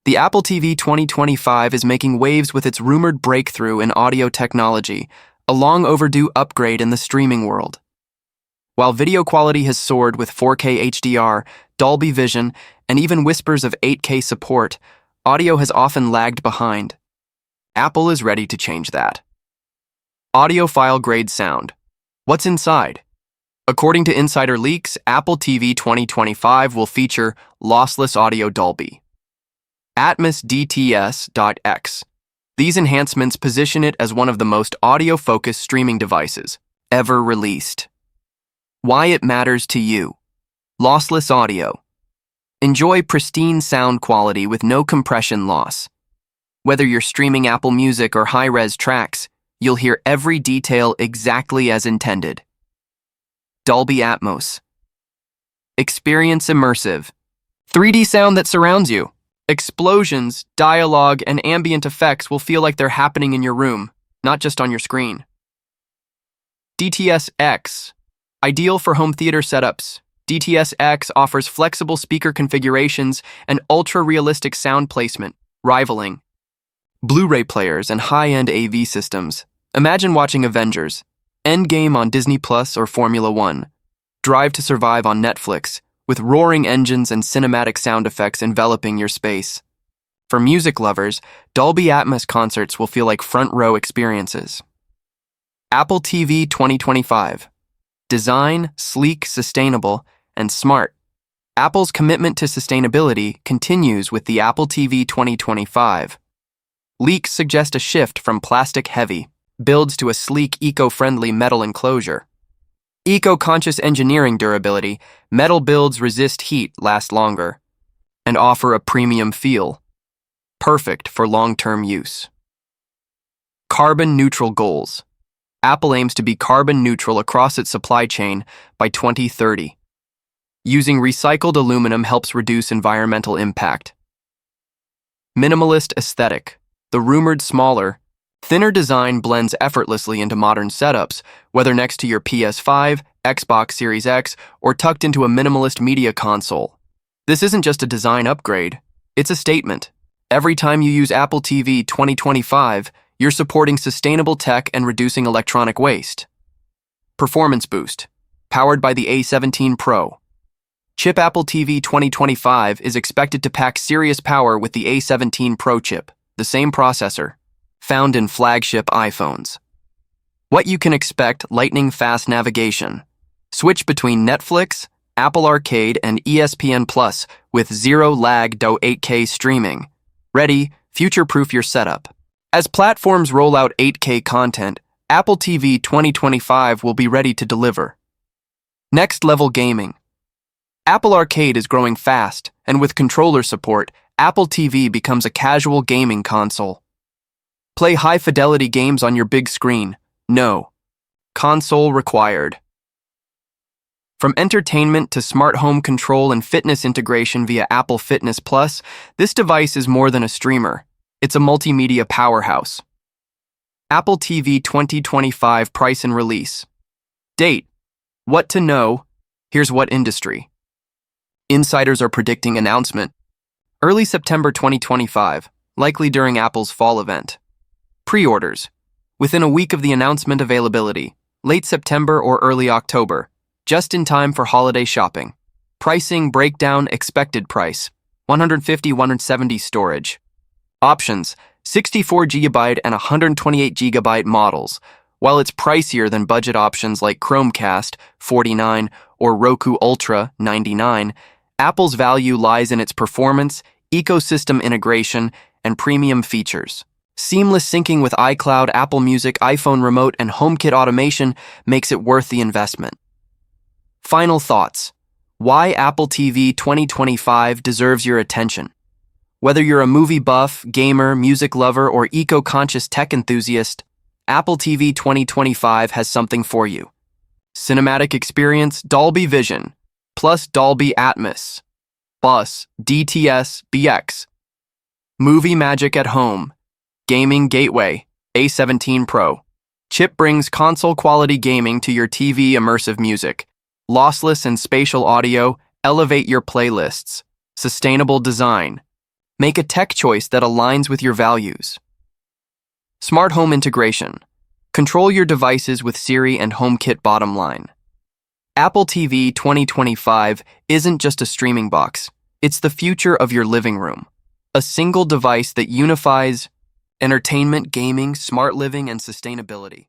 The Apple TV 2025 is making waves with its rumored breakthrough in audio technology, a long overdue upgrade in the streaming world. While video quality has soared with 4K HDR, Dolby Vision, and even whispers of 8K support, audio has often lagged behind. Apple is ready to change that. Audiophile-grade sound. What's inside? According to insider leaks, Apple TV 2025 will feature lossless audio Dolby Atmos DTSX. These enhancements position it as one of the most audio-focused streaming devices ever released. Why it matters to you. Lossless audio. Enjoy pristine sound quality with no compression loss. Whether you're streaming Apple Music or high-res tracks, you'll hear every detail exactly as intended. Dolby Atmos. Experience immersive. 3D sound that surrounds you. Explosions, dialogue, and ambient effects will feel like they're happening in your room, not just on your screen. DTSX. Ideal for home theater setups. DTSX offers flexible speaker configurations and ultra-realistic sound placement, rivaling Blu-ray players and high-end AV systems. Imagine watching Avengers, Endgame on Disney Plus or Formula One, Drive to Survive on Netflix, with roaring engines and cinematic sound effects enveloping your space. For music lovers, Dolby Atmos concerts will feel like front-row experiences. Apple TV 2025. Design, sleek, sustainable, and smart. Apple's commitment to sustainability continues with the Apple TV 2025. Leaks suggest a shift from plastic-heavy builds to a sleek, eco-friendly metal enclosure. Eco-conscious engineering durability, metal builds resist heat, last longer, and offer a premium feel. Perfect for long-term use. Carbon-neutral goals. Apple aims to be carbon neutral across its supply chain by 2030. Using recycled aluminum helps reduce environmental impact. Minimalist aesthetic. The rumored smaller, thinner design blends effortlessly into modern setups, whether next to your PS5, Xbox Series X, or tucked into a minimalist media console. This isn't just a design upgrade, it's a statement. Every time you use Apple TV 2025, you're supporting sustainable tech and reducing electronic waste. Performance boost. Powered by the A17 Pro. Chip Apple TV 2025 is expected to pack serious power with the A17 Pro chip, the same processor found in flagship iPhones. What you can expect: lightning-fast navigation. Switch between Netflix, Apple Arcade, and ESPN Plus with zero-lag 8K streaming. Ready, future-proof your setup. As platforms roll out 8K content, Apple TV 2025 will be ready to deliver. Next-level gaming. Apple Arcade is growing fast, and with controller support, Apple TV becomes a casual gaming console. Play high-fidelity games on your big screen. No. Console required. From entertainment to smart home control and fitness integration via Apple Fitness Plus, this device is more than a streamer. It's a multimedia powerhouse. Apple TV 2025 price and release. Date. What to know. Here's what industry. Insiders are predicting announcement. Early September 2025, likely during Apple's fall event. Pre-orders. Within a week of the announcement, availability. Late September or early October. Just in time for holiday shopping. Pricing breakdown. Expected price. 150-170 storage. Options. 64GB and 128GB models. While it's pricier than budget options like Chromecast, $49, or Roku Ultra, $99, Apple's value lies in its performance, ecosystem integration, and premium features. Seamless syncing with iCloud, Apple Music, iPhone Remote, and HomeKit automation makes it worth the investment. Final thoughts. Why Apple TV 2025 deserves your attention. Whether you're a movie buff, gamer, music lover, or eco-conscious tech enthusiast, Apple TV 2025 has something for you. Cinematic experience, Dolby Vision, plus Dolby Atmos, plus DTSX. Movie magic at home. Gaming gateway, A17 Pro. Chip brings console-quality gaming to your TV. Immersive music. Lossless and spatial audio elevate your playlists. Sustainable design. Make a tech choice that aligns with your values. Smart home integration. Control your devices with Siri and HomeKit. Bottom line. Apple TV 2025 isn't just a streaming box. It's the future of your living room. A single device that unifies entertainment, gaming, smart living, and sustainability.